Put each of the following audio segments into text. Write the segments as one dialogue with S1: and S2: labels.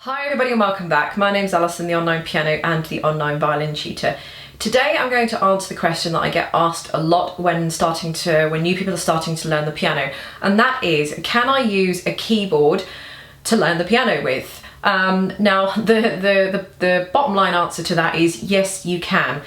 S1: Hi everybody and welcome back. My name's Alison, the online piano and the online violin tutor. Today I'm going to answer the question that I get asked a lot when new people are starting to learn the piano, and that is, can I use a keyboard to learn the piano with? Now the bottom line answer to that is yes, you can.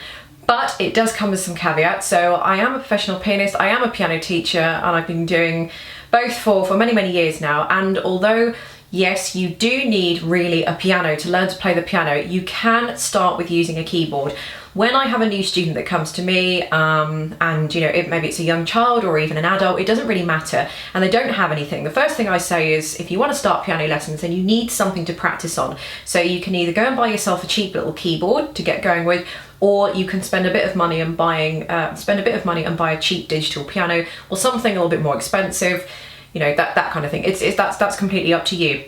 S1: But it does come with some caveats. So I am a professional pianist, I am a piano teacher, and I've been doing both for many years now. And although yes, you do need really a piano to learn to play the piano, you can start with using a keyboard. When I have a new student that comes to me, and maybe it's a young child or even an adult, it doesn't really matter, and they don't have anything, the first thing I say is, if you want to start piano lessons, then you need something to practice on. So you can either go and buy yourself a cheap little keyboard to get going with, or you can spend a bit of money and buy a cheap digital piano, or something a little bit more expensive. That kind of thing. That's completely up to you.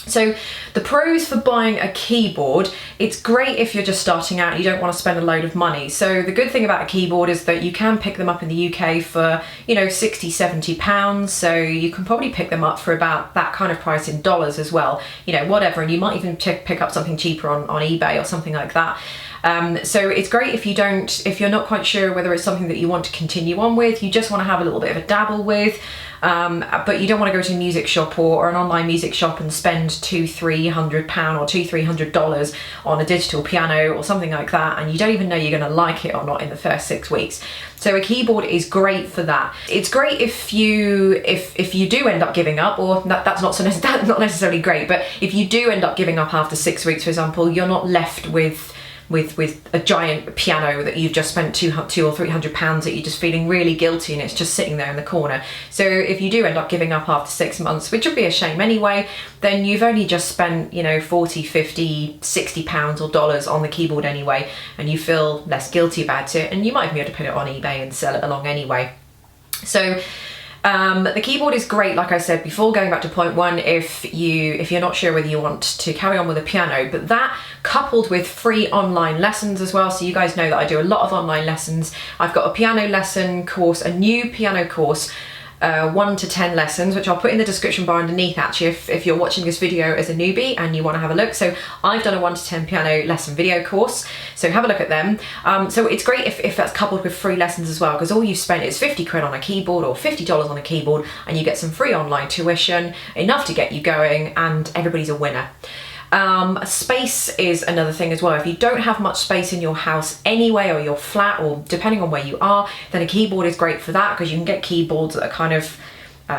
S1: So the pros for buying a keyboard, it's great if you're just starting out and you don't want to spend a load of money. So the good thing about a keyboard is that you can pick them up in the UK for, £60–70. So you can probably pick them up for about that kind of price in dollars as well, whatever. And you might even pick up something cheaper on eBay or something like that. So it's great if you're not quite sure whether it's something that you want to continue on with, you just want to have a little bit of a dabble with, but you don't want to go to a music shop or an online music shop and spend £200–300 or $200–300 on a digital piano or something like that, and you don't even know you're going to like it or not in the first 6 weeks. So a keyboard is great for that. It's great if you do end up giving up, or that's not necessarily great, but if you do end up giving up after 6 weeks, for example, you're not left with a giant piano that you've just spent £200 or £300 that you're just feeling really guilty and it's just sitting there in the corner. So if you do end up giving up after 6 months, which would be a shame anyway, then you've only just spent, £40, £50, £60 or dollars on the keyboard anyway, and you feel less guilty about it, and you might be able to put it on eBay and sell it along anyway. So the keyboard is great, like I said before, going back to point one, if you're not sure whether you want to carry on with a piano, but that coupled with free online lessons as well. So you guys know that I do a lot of online lessons. I've got a piano lesson course, a new piano course, 1 to 10 lessons, which I'll put in the description bar underneath actually if you're watching this video as a newbie and you want to have a look. So I've done a 1 to 10 piano lesson video course, so have a look at them. So it's great if that's coupled with free lessons as well, because all you've spent is 50 quid on a keyboard or $50 on a keyboard, and you get some free online tuition, enough to get you going, and everybody's a winner. Space is another thing as well. If you don't have much space in your house anyway, or your flat, or depending on where you are, then a keyboard is great for that, because you can get keyboards that are kind of,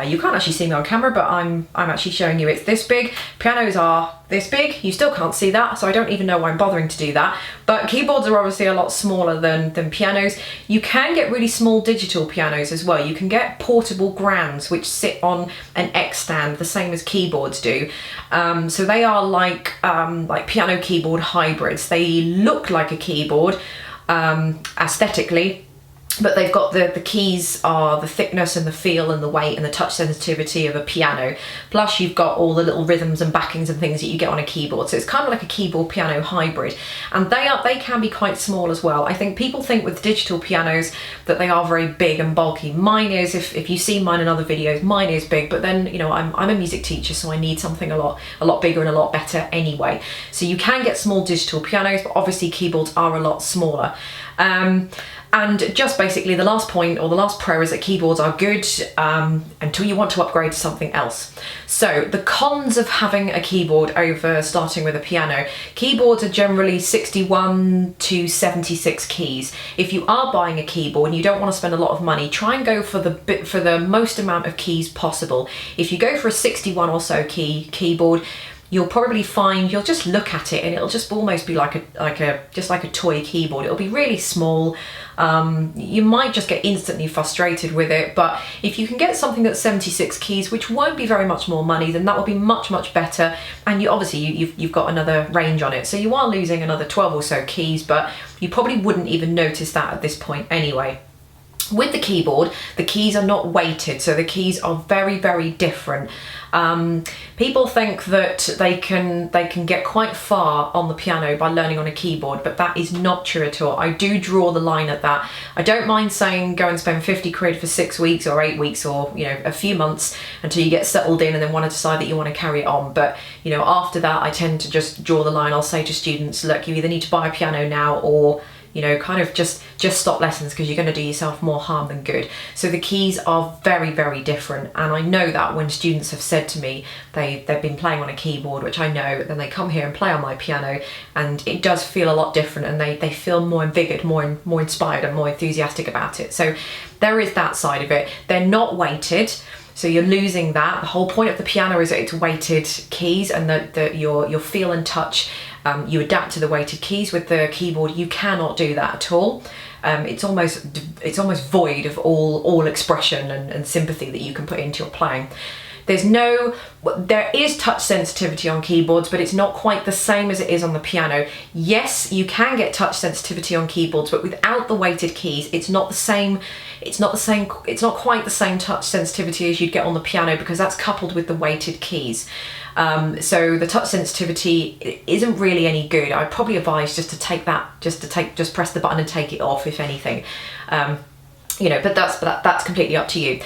S1: you can't actually see me on camera, but I'm actually showing you it's this big. Pianos are this big, you still can't see that, so I don't even know why I'm bothering to do that. But keyboards are obviously a lot smaller than pianos. You can get really small digital pianos as well. You can get portable grands which sit on an X stand, the same as keyboards do. So they are like piano keyboard hybrids. They look like a keyboard aesthetically, but they've got the keys are the thickness and the feel and the weight and the touch sensitivity of a piano. Plus you've got all the little rhythms and backings and things that you get on a keyboard. So it's kind of like a keyboard piano hybrid. And they can be quite small as well. I think people think with digital pianos that they are very big and bulky. Mine is, if you see mine in other videos, mine is big, but then, I'm a music teacher, so I need something a lot bigger and a lot better anyway. So you can get small digital pianos, but obviously keyboards are a lot smaller. And just basically the last point, or the last pro, is that keyboards are good until you want to upgrade to something else. So the cons of having a keyboard over starting with a piano: keyboards are generally 61 to 76 keys. If you are buying a keyboard and you don't want to spend a lot of money, try and go for the most amount of keys possible. If you go for a 61 or so keyboard, you'll probably find you'll just look at it and it'll just almost be like a toy keyboard. It'll be really small. You might just get instantly frustrated with it, but if you can get something that's 76 keys, which won't be very much more money, then that will be much better. And you've got another range on it, so you are losing another 12 or so keys, but you probably wouldn't even notice that at this point anyway. With the keyboard, the keys are not weighted, so the keys are very, very different. People think that they can get quite far on the piano by learning on a keyboard, but that is not true at all. I do draw the line at that. I don't mind saying go and spend 50 quid for 6 weeks or 8 weeks or, you know, a few months until you get settled in and then want to decide that you want to carry it on. But, you know, after that, I tend to just draw the line. I'll say to students, look, you either need to buy a piano now or, you know, kind of just stop lessons, because you're going to do yourself more harm than good. So the keys are very, very different, and I know that when students have said to me they've been playing on a keyboard, which I know, then they come here and play on my piano and it does feel a lot different, and they feel more invigorated, more inspired and more enthusiastic about it. So there is that side of it. They're not weighted, so you're losing that. The whole point of the piano is that it's weighted keys, and that your feel and touch, you adapt to the weighted keys. With the keyboard, you cannot do that at all. It's almost void of all expression and sympathy that you can put into your playing. There is touch sensitivity on keyboards, but it's not quite the same as it is on the piano. Yes, you can get touch sensitivity on keyboards, but without the weighted keys, it's not quite the same touch sensitivity as you'd get on the piano, because that's coupled with the weighted keys. So the touch sensitivity isn't really any good. I'd probably advise just press the button and take it off, if anything. You know, but that's completely up to you.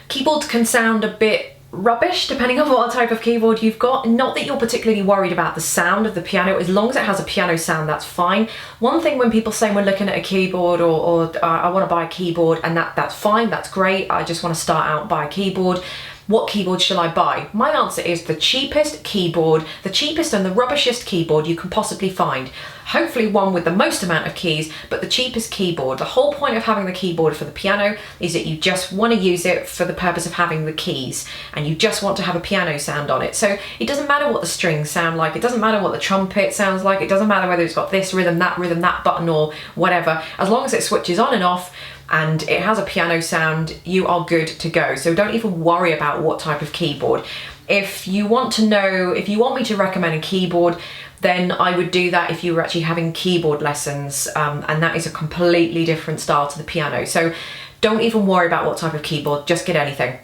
S1: Keyboards can sound a bit rubbish depending on what type of keyboard you've got. Not that you're particularly worried about the sound of the piano. As long as it has a piano sound, that's fine. One thing when people say we're looking at a keyboard or I want to buy a keyboard, and that's fine, that's great, I just want to start out, buy a keyboard. What keyboard shall I buy? My answer is the cheapest keyboard, the cheapest and the rubbishest keyboard you can possibly find. Hopefully one with the most amount of keys, but the cheapest keyboard. The whole point of having the keyboard for the piano is that you just want to use it for the purpose of having the keys, and you just want to have a piano sound on it. So it doesn't matter what the strings sound like, it doesn't matter what the trumpet sounds like, it doesn't matter whether it's got this rhythm, that button or whatever. As long as it switches on and off and it has a piano sound, you are good to go. So don't even worry about what type of keyboard. If you want me to recommend a keyboard, then I would do that if you were actually having keyboard lessons, and that is a completely different style to the piano. So don't even worry about what type of keyboard, just get anything.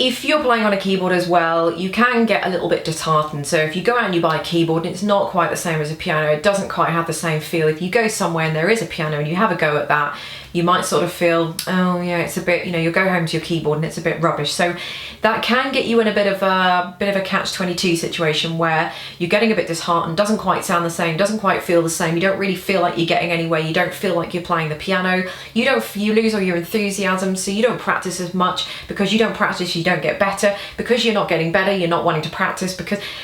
S1: If you're playing on a keyboard as well, you can get a little bit disheartened. So if you go out and you buy a keyboard and it's not quite the same as a piano, it doesn't quite have the same feel. If you go somewhere and there is a piano and you have a go at that, you might sort of feel, oh yeah, it's a bit, you know, you'll go home to your keyboard and it's a bit rubbish. So that can get you in a bit of a catch-22 situation where you're getting a bit disheartened, doesn't quite sound the same, doesn't quite feel the same, you don't really feel like you're getting anywhere, you don't feel like you're playing the piano, you lose all your enthusiasm, so you don't practice as much. Because you don't practice, you don't get better. Because you're not getting better, you're not wanting to practice,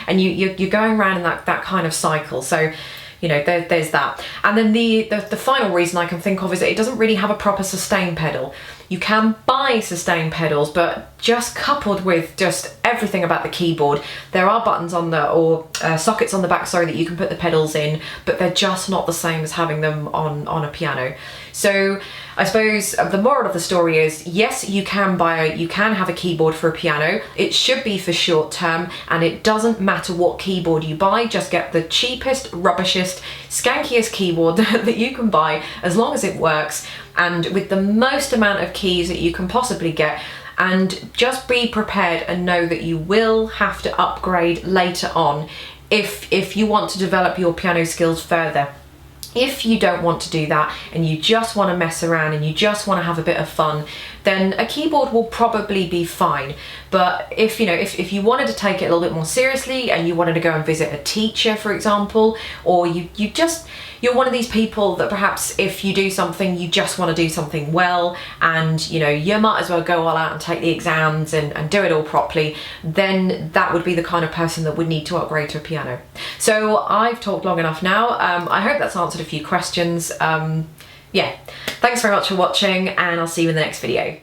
S1: and you're going around in that kind of cycle. So, you know, there's that. And then the final reason I can think of is that it doesn't really have a proper sustain pedal. You can buy sustain pedals, but just coupled with just everything about the keyboard, there are buttons on sockets on the back, sorry, that you can put the pedals in, but they're just not the same as having them on a piano. So I suppose the moral of the story is, yes, you can have a keyboard for a piano. It should be for short term, and it doesn't matter what keyboard you buy, just get the cheapest, rubbishest, skankiest keyboard that you can buy, as long as it works, and with the most amount of keys that you can possibly get. And just be prepared and know that you will have to upgrade later on if you want to develop your piano skills further. If you don't want to do that and you just want to mess around and you just want to have a bit of fun, then a keyboard will probably be fine. But if you wanted to take it a little bit more seriously and you wanted to go and visit a teacher, for example, or you're one of these people that perhaps if you do something, you just want to do something well, and you might as well go all out and take the exams and do it all properly, then that would be the kind of person that would need to upgrade to a piano. So I've talked long enough now. I hope that's answered a few questions. Yeah, thanks very much for watching, and I'll see you in the next video.